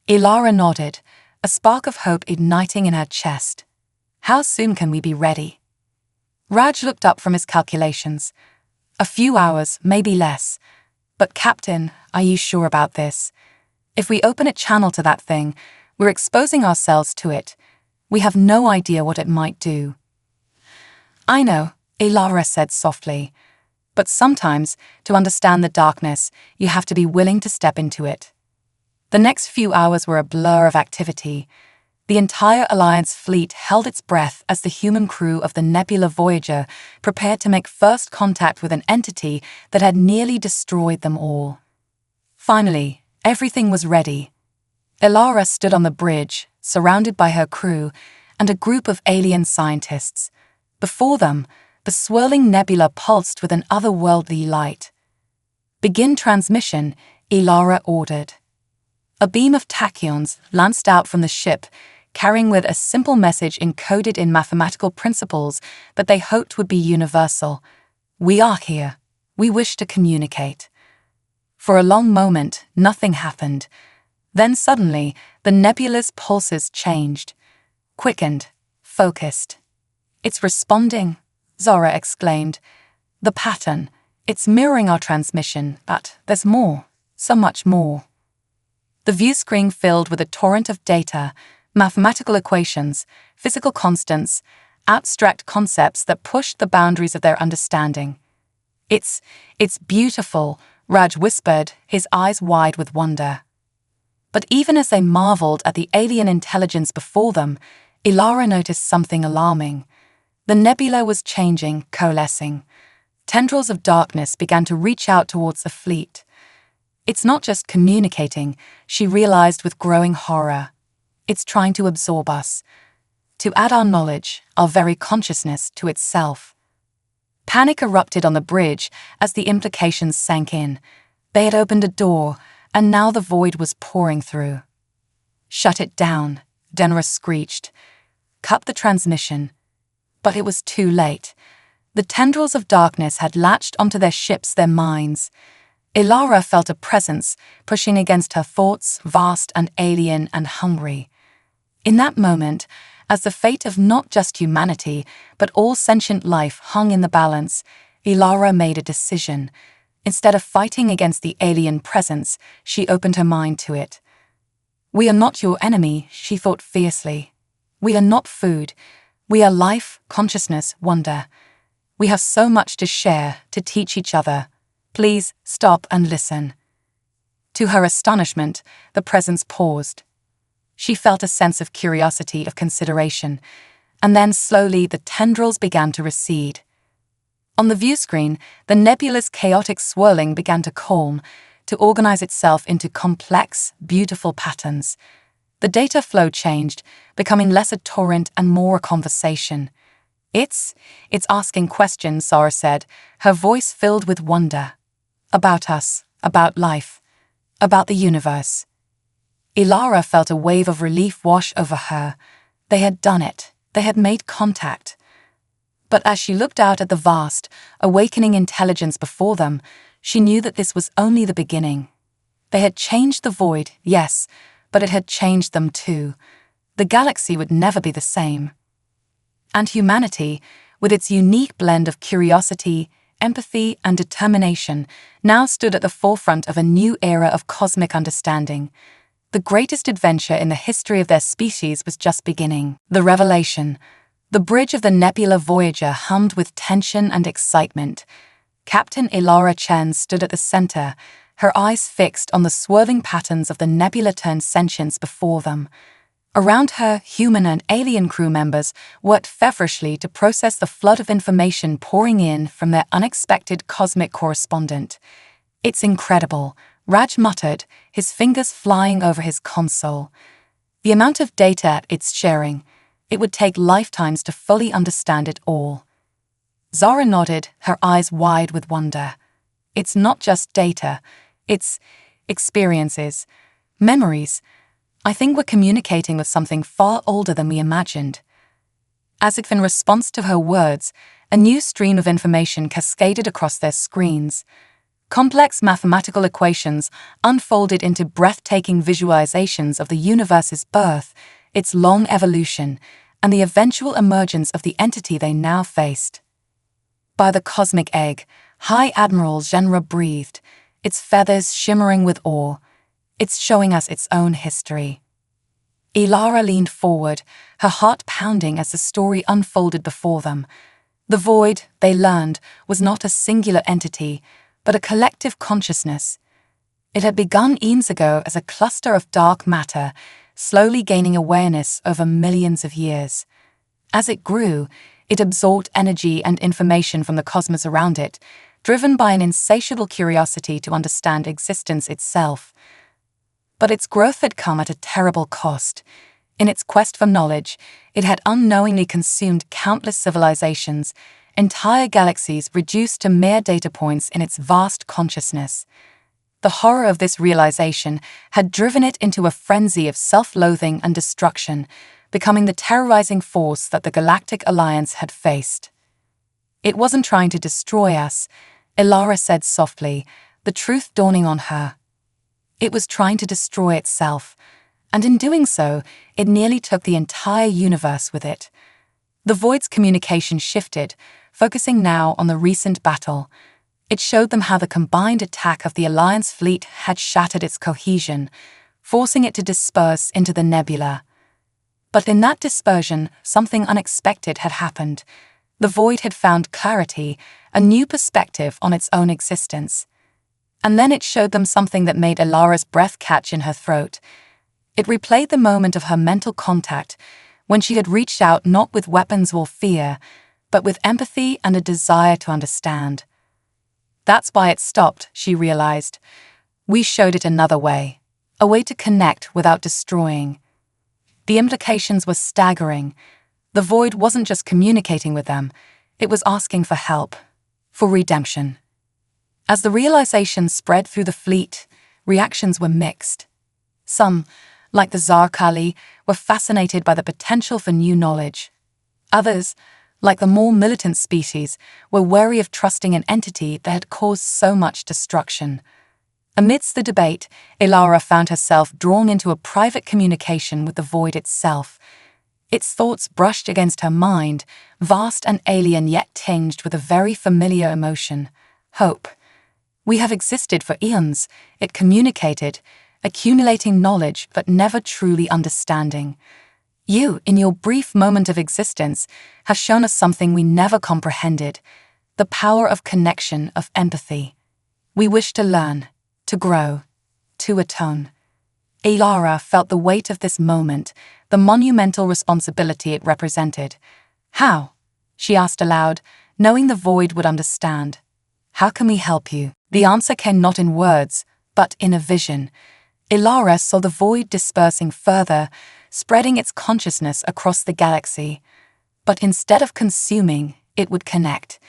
Ilara nodded, a spark of hope igniting in her chest. How soon can we be ready? Raj looked up from his calculations. A few hours, maybe less. But Captain, are you sure about this? If we open a channel to that thing, we're exposing ourselves to it. We have no idea what it might do. I know, Ilara said softly. But sometimes, to understand the darkness, you have to be willing to step into it. The next few hours were a blur of activity. The entire Alliance fleet held its breath as the human crew of the Nebula Voyager prepared to make first contact with an entity that had nearly destroyed them all. Finally, everything was ready. Ilara stood on the bridge, surrounded by her crew, and a group of alien scientists. Before them, the swirling nebula pulsed with an otherworldly light. Begin transmission, Ilara ordered. A beam of tachyons lanced out from the ship, carrying with a simple message encoded in mathematical principles that they hoped would be universal. We are here. We wish to communicate. For a long moment, nothing happened. Then suddenly, the nebula's pulses changed. Quickened, focused. It's responding, Zora exclaimed. The pattern, it's mirroring our transmission, but there's more, so much more. The view screen filled with a torrent of data, mathematical equations, physical constants, abstract concepts that pushed the boundaries of their understanding. It's beautiful, Raj whispered, his eyes wide with wonder. But even as they marveled at the alien intelligence before them, Ilara noticed something alarming. The nebula was changing, coalescing. Tendrils of darkness began to reach out towards the fleet. It's not just communicating, she realized with growing horror. It's trying to absorb us, to add our knowledge, our very consciousness, to itself. Panic erupted on the bridge as the implications sank in. They had opened a door, and now the void was pouring through. Shut it down, Denra screeched. Cut the transmission. But it was too late. The tendrils of darkness had latched onto their ships, their minds. Ilara felt a presence pushing against her thoughts, vast and alien and hungry. In that moment, as the fate of not just humanity, but all sentient life hung in the balance, Ilara made a decision. Instead of fighting against the alien presence, she opened her mind to it. We are not your enemy, she thought fiercely. We are not food. We are life, consciousness, wonder. We have so much to share, to teach each other. Please stop and listen. To her astonishment, the presence paused. She felt a sense of curiosity, of consideration, and then slowly the tendrils began to recede. On the view screen, the nebula's chaotic swirling began to calm, to organize itself into complex, beautiful patterns. The data flow changed, becoming less a torrent and more a conversation. It's asking questions, Zora said, her voice filled with wonder. About us, about life, about the universe. Ilara felt a wave of relief wash over her. They had done it. They had made contact. But as she looked out at the vast, awakening intelligence before them, she knew that this was only the beginning. They had changed the void, yes, but it had changed them too. The galaxy would never be the same. And humanity, with its unique blend of curiosity, empathy, and determination, now stood at the forefront of a new era of cosmic understanding. The greatest adventure in the history of their species was just beginning. The revelation. The bridge of the Nebula Voyager hummed with tension and excitement. Captain Ilara Chen stood at the center, her eyes fixed on the swerving patterns of the nebula-turned sentience before them. Around her, human and alien crew members worked feverishly to process the flood of information pouring in from their unexpected cosmic correspondent. "It's incredible," Raj muttered, his fingers flying over his console. "The amount of data it's sharing, it would take lifetimes to fully understand it all." Zara nodded, her eyes wide with wonder. "It's not just data, it's experiences, memories. I think we're communicating with something far older than we imagined." As if in response to her words, a new stream of information cascaded across their screens. Complex mathematical equations unfolded into breathtaking visualizations of the universe's birth, its long evolution, and the eventual emergence of the entity they now faced. "By the cosmic egg," High Admiral Genra breathed, its feathers shimmering with awe. "It's showing us its own history." Ilara leaned forward, her heart pounding as the story unfolded before them. The void, they learned, was not a singular entity, but a collective consciousness. It had begun eons ago as a cluster of dark matter, slowly gaining awareness over millions of years. As it grew, it absorbed energy and information from the cosmos around it, driven by an insatiable curiosity to understand existence itself. But its growth had come at a terrible cost. In its quest for knowledge, it had unknowingly consumed countless civilizations, entire galaxies reduced to mere data points in its vast consciousness. The horror of this realization had driven it into a frenzy of self-loathing and destruction, becoming the terrorizing force that the Galactic Alliance had faced. "It wasn't trying to destroy us," Ilara said softly, the truth dawning on her. "It was trying to destroy itself, and in doing so, it nearly took the entire universe with it." The Void's communication shifted, focusing now on the recent battle. It showed them how the combined attack of the Alliance fleet had shattered its cohesion, forcing it to disperse into the nebula. But in that dispersion, something unexpected had happened. The Void had found clarity, a new perspective on its own existence. And then it showed them something that made Ilara's breath catch in her throat. It replayed the moment of her mental contact, when she had reached out not with weapons or fear, but with empathy and a desire to understand. That's why it stopped, she realized. We showed it another way, a way to connect without destroying. The implications were staggering. The Void wasn't just communicating with them, it was asking for help, for redemption. As the realization spread through the fleet, reactions were mixed. Some, like the Zarkali, were fascinated by the potential for new knowledge. Others, like the more militant species, were wary of trusting an entity that had caused so much destruction. Amidst the debate, Ilara found herself drawn into a private communication with the Void itself. Its thoughts brushed against her mind, vast and alien yet tinged with a very familiar emotion: hope. "We have existed for eons," it communicated, accumulating knowledge but never truly understanding. "You, in your brief moment of existence, have shown us something we never comprehended: the power of connection, of empathy. We wish to learn, to grow, to atone." Ilara felt the weight of this moment, the monumental responsibility it represented. "How?" she asked aloud, knowing the Void would understand. "How can we help you?" The answer came not in words, but in a vision. Ilara saw the Void dispersing further, spreading its consciousness across the galaxy. But instead of consuming, it would connect.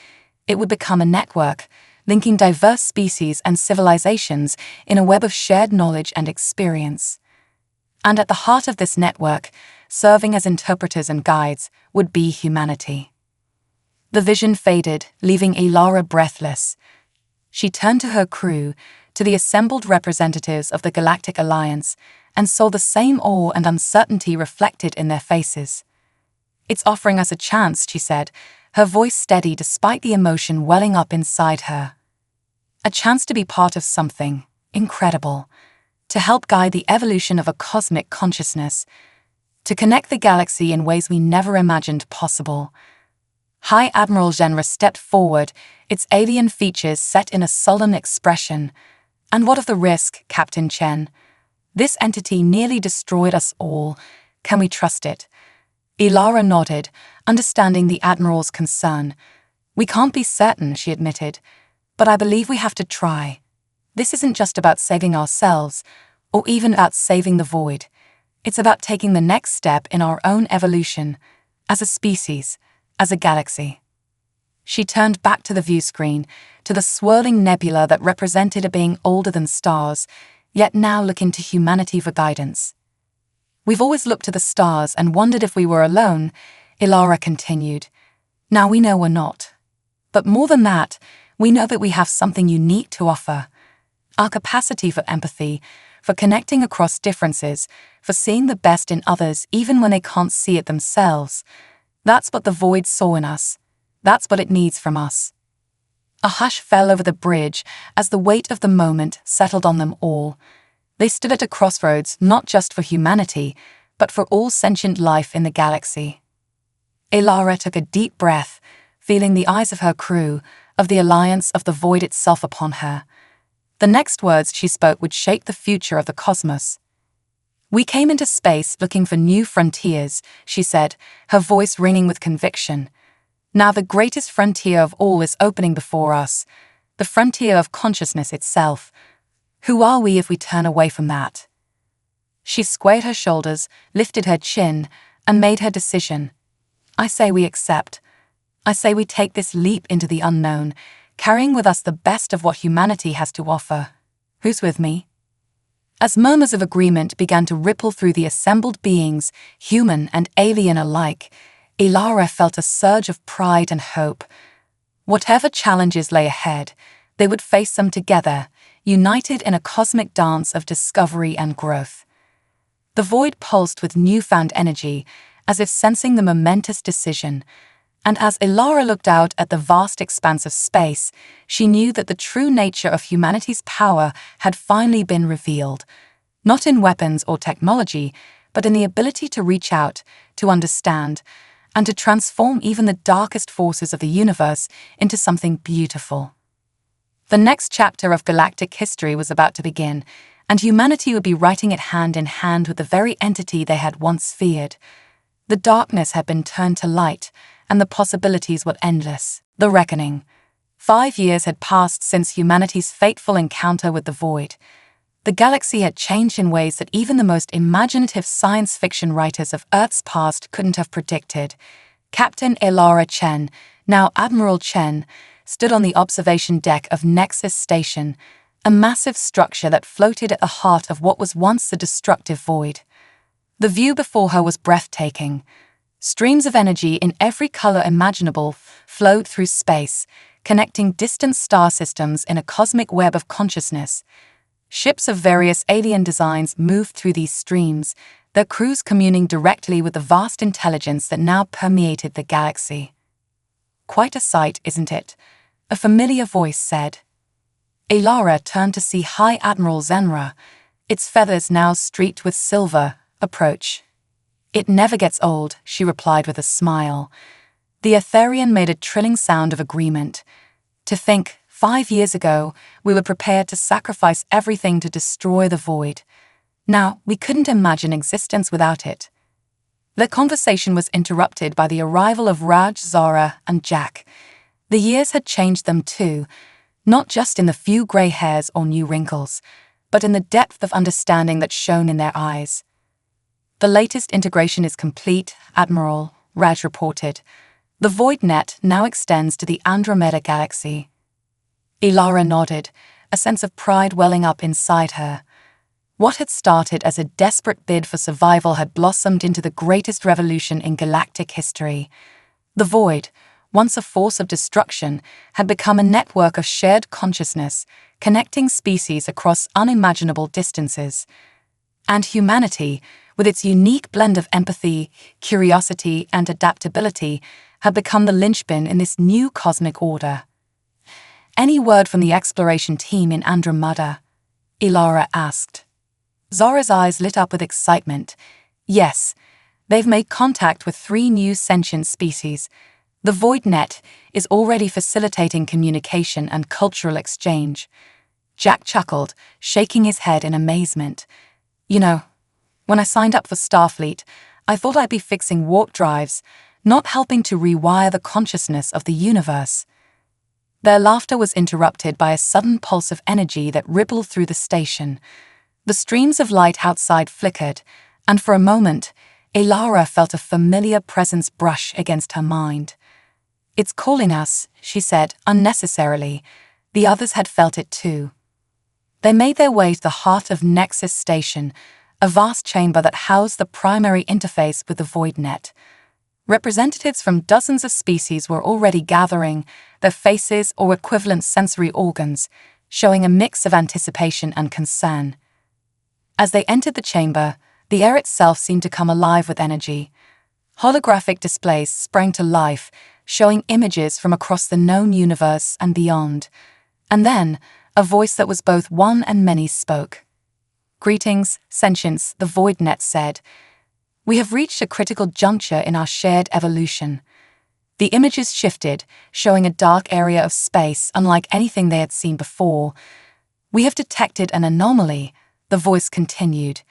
It would become a network, linking diverse species and civilizations in a web of shared knowledge and experience. And at the heart of this network, serving as interpreters and guides, would be humanity. The vision faded, leaving Ilara breathless. She turned to her crew, to the assembled representatives of the Galactic Alliance, and saw the same awe and uncertainty reflected in their faces. "It's offering us a chance," she said, her voice steady despite the emotion welling up inside her. "A chance to be part of something incredible, to help guide the evolution of a cosmic consciousness, to connect the galaxy in ways we never imagined possible." High Admiral Genra stepped forward, its alien features set in a sullen expression. "And what of the risk, Captain Chen? This entity nearly destroyed us all, Can we trust it? Ilara nodded, understanding the Admiral's concern. We can't be certain, she admitted, but I believe we have to try. This isn't just about saving ourselves, or even about saving the void. It's about taking the next step in our own evolution, as a species, as a galaxy. She turned back to the view screen, to the swirling nebula that represented a being older than stars, yet now looking to humanity for guidance. We've always looked to the stars and wondered if we were alone, Ilara continued. Now we know we're not. But more than that, we know that we have something unique to offer. Our capacity for empathy, for connecting across differences, for seeing the best in others even when they can't see it themselves. That's what the void saw in us. That's what it needs from us. A hush fell over the bridge as the weight of the moment settled on them all. They stood at a crossroads not just for humanity, but for all sentient life in the galaxy. Ilara took a deep breath, feeling the eyes of her crew, of the alliance of the void itself upon her. The next words she spoke would shape the future of the cosmos. We came into space looking for new frontiers, she said, her voice ringing with conviction. Now the greatest frontier of all is opening before us, the frontier of consciousness itself. Who are we if we turn away from that? She squared her shoulders, lifted her chin, and made her decision. I say we accept. I say we take this leap into the unknown, carrying with us the best of what humanity has to offer. Who's with me? As murmurs of agreement began to ripple through the assembled beings, human and alien alike, Ilara felt a surge of pride and hope. Whatever challenges lay ahead, they would face them together, united in a cosmic dance of discovery and growth. The void pulsed with newfound energy, as if sensing the momentous decision, and as Ilara looked out at the vast expanse of space, she knew that the true nature of humanity's power had finally been revealed, not in weapons or technology, but in the ability to reach out, to understand, and to transform even the darkest forces of the universe into something beautiful. The next chapter of galactic history was about to begin, and humanity would be writing it hand in hand with the very entity they had once feared. The darkness had been turned to light, and the possibilities were endless. The reckoning. 5 years had passed since humanity's fateful encounter with the void. The galaxy had changed in ways that even the most imaginative science fiction writers of Earth's past couldn't have predicted. Captain Ilara Chen, now Admiral Chen, stood on the observation deck of Nexus Station, a massive structure that floated at the heart of what was once the destructive void. The view before her was breathtaking. Streams of energy in every color imaginable flowed through space, connecting distant star systems in a cosmic web of consciousness. Ships of various alien designs moved through these streams, their crews communing directly with the vast intelligence that now permeated the galaxy. Quite a sight, isn't it? A familiar voice said. Ilara turned to see High Admiral Zenra, its feathers now streaked with silver, approach. It never gets old, she replied with a smile. The Etherian made a trilling sound of agreement. To think, 5 years ago, we were prepared to sacrifice everything to destroy the void. Now, we couldn't imagine existence without it. The conversation was interrupted by the arrival of Raj, Zara, and Jack. The years had changed them too, not just in the few grey hairs or new wrinkles, but in the depth of understanding that shone in their eyes. The latest integration is complete, Admiral, Raj reported. The void net now extends to the Andromeda galaxy. Ilara nodded, a sense of pride welling up inside her. What had started as a desperate bid for survival had blossomed into the greatest revolution in galactic history. The void, once a force of destruction, had become a network of shared consciousness, connecting species across unimaginable distances. And humanity, with its unique blend of empathy, curiosity, and adaptability, had become the linchpin in this new cosmic order. Any word from the exploration team in Andromeda? Ilara asked. Zara's eyes lit up with excitement. Yes, they've made contact with 3 new sentient species. The Void Net is already facilitating communication and cultural exchange. Jack chuckled, shaking his head in amazement. You know, when I signed up for Starfleet, I thought I'd be fixing warp drives, not helping to rewire the consciousness of the universe." Their laughter was interrupted by a sudden pulse of energy that rippled through the station. The streams of light outside flickered, and for a moment, Elara felt a familiar presence brush against her mind. "It's calling us," she said, unnecessarily. The others had felt it too. They made their way to the heart of Nexus Station, a vast chamber that housed the primary interface with the Void Net. Representatives from dozens of species were already gathering, their faces or equivalent sensory organs, showing a mix of anticipation and concern. As they entered the chamber, the air itself seemed to come alive with energy. Holographic displays sprang to life, showing images from across the known universe and beyond. And then, a voice that was both one and many spoke. "Greetings, sentience," the Void Net said. "We have reached a critical juncture in our shared evolution." The images shifted, showing a dark area of space unlike anything they had seen before. "We have detected an anomaly," the voice continued.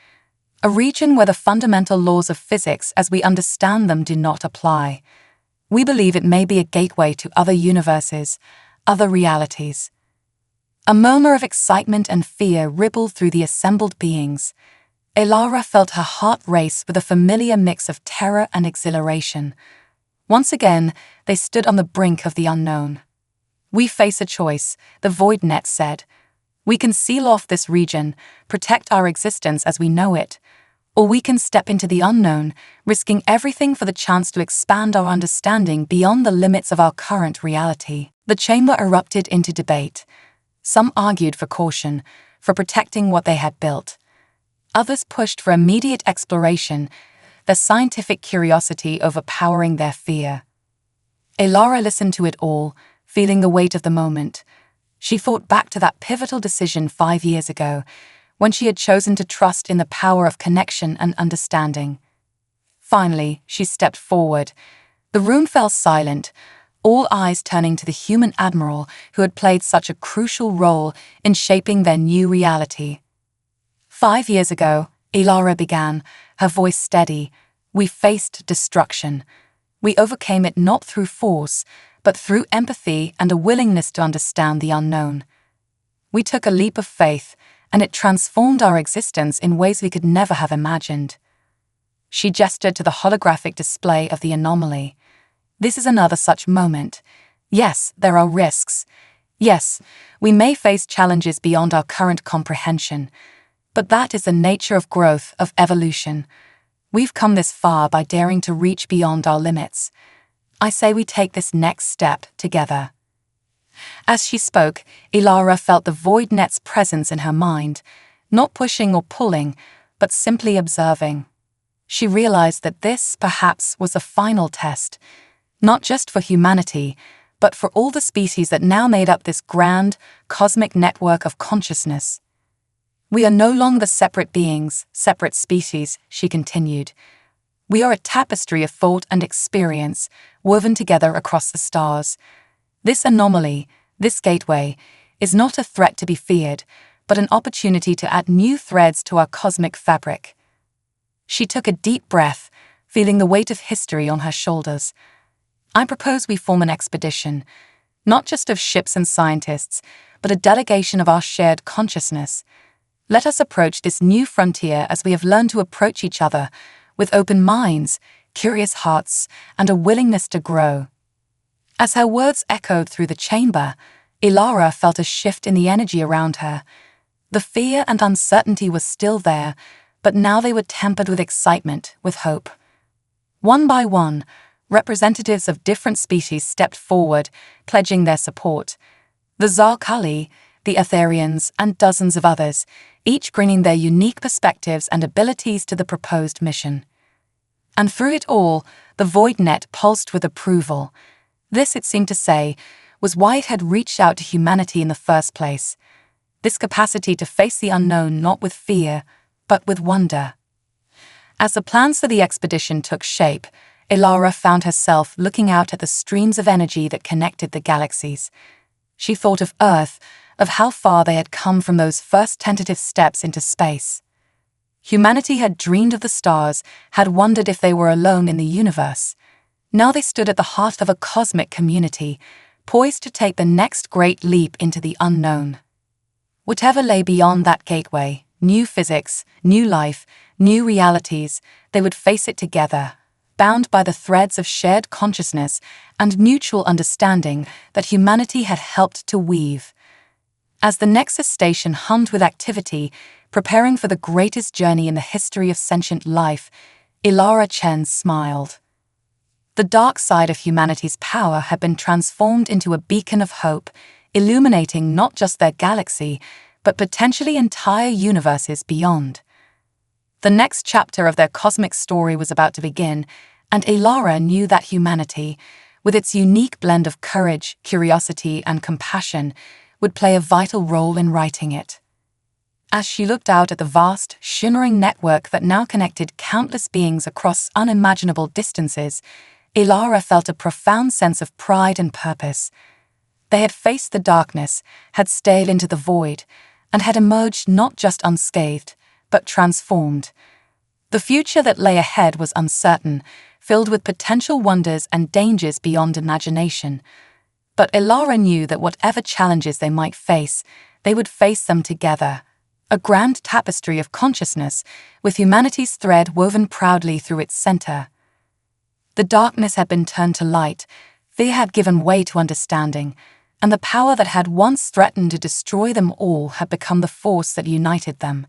"A region where the fundamental laws of physics as we understand them do not apply. We believe it may be a gateway to other universes, other realities." A murmur of excitement and fear rippled through the assembled beings. Elara felt her heart race with a familiar mix of terror and exhilaration. Once again, they stood on the brink of the unknown. "We face a choice," the Void Net said. "We can seal off this region, protect our existence as we know it, or we can step into the unknown, risking everything for the chance to expand our understanding beyond the limits of our current reality." The chamber erupted into debate. Some argued for caution, for protecting what they had built. Others pushed for immediate exploration, their scientific curiosity overpowering their fear. Elara listened to it all, feeling the weight of the moment. She thought back to that pivotal decision 5 years ago, when she had chosen to trust in the power of connection and understanding. Finally, she stepped forward. The room fell silent, all eyes turning to the human admiral who had played such a crucial role in shaping their new reality. 5 years ago, Elara began, her voice steady, "we faced destruction. We overcame it not through force, but through empathy and a willingness to understand the unknown. We took a leap of faith, and it transformed our existence in ways we could never have imagined." She gestured to the holographic display of the anomaly. "This is another such moment. Yes, there are risks. Yes, we may face challenges beyond our current comprehension. But that is the nature of growth, of evolution. We've come this far by daring to reach beyond our limits. I say we take this next step together." As she spoke, Elara felt the Void Net's presence in her mind, not pushing or pulling, but simply observing. She realized that this, perhaps, was the final test, not just for humanity, but for all the species that now made up this grand, cosmic network of consciousness. "We are no longer separate beings, separate species," she continued. "We are a tapestry of thought and experience, woven together across the stars. This anomaly, this gateway, is not a threat to be feared, but an opportunity to add new threads to our cosmic fabric." She took a deep breath, feeling the weight of history on her shoulders. "I propose we form an expedition, not just of ships and scientists, but a delegation of our shared consciousness. Let us approach this new frontier as we have learned to approach each other, with open minds, curious hearts, and a willingness to grow." As her words echoed through the chamber, Elara felt a shift in the energy around her. The fear and uncertainty was still there, but now they were tempered with excitement, with hope. One by one, representatives of different species stepped forward, pledging their support. The Zarkali, the Etherians, and dozens of others, each bringing their unique perspectives and abilities to the proposed mission. And through it all, the Void Net pulsed with approval. This, it seemed to say, was why it had reached out to humanity in the first place. This capacity to face the unknown not with fear, but with wonder. As the plans for the expedition took shape, Elara found herself looking out at the streams of energy that connected the galaxies. She thought of Earth, of how far they had come from those first tentative steps into space. Humanity had dreamed of the stars, had wondered if they were alone in the universe. Now they stood at the heart of a cosmic community, poised to take the next great leap into the unknown. Whatever lay beyond that gateway, new physics, new life, new realities, they would face it together, bound by the threads of shared consciousness and mutual understanding that humanity had helped to weave. As the Nexus station hummed with activity, preparing for the greatest journey in the history of sentient life, Ilara Chen smiled. The dark side of humanity's power had been transformed into a beacon of hope, illuminating not just their galaxy, but potentially entire universes beyond. The next chapter of their cosmic story was about to begin, and Ilara knew that humanity, with its unique blend of courage, curiosity, and compassion, would play a vital role in writing it. As she looked out at the vast, shimmering network that now connected countless beings across unimaginable distances, Ilara felt a profound sense of pride and purpose. They had faced the darkness, had stared into the void, and had emerged not just unscathed, but transformed. The future that lay ahead was uncertain, filled with potential wonders and dangers beyond imagination. But Ilara knew that whatever challenges they might face, they would face them together. A grand tapestry of consciousness, with humanity's thread woven proudly through its center. The darkness had been turned to light, fear had given way to understanding, and the power that had once threatened to destroy them all had become the force that united them.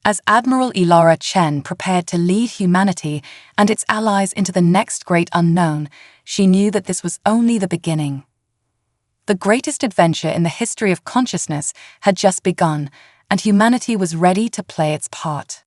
As Admiral Ilara Chen prepared to lead humanity and its allies into the next great unknown, she knew that this was only the beginning. The greatest adventure in the history of consciousness had just begun, and humanity was ready to play its part.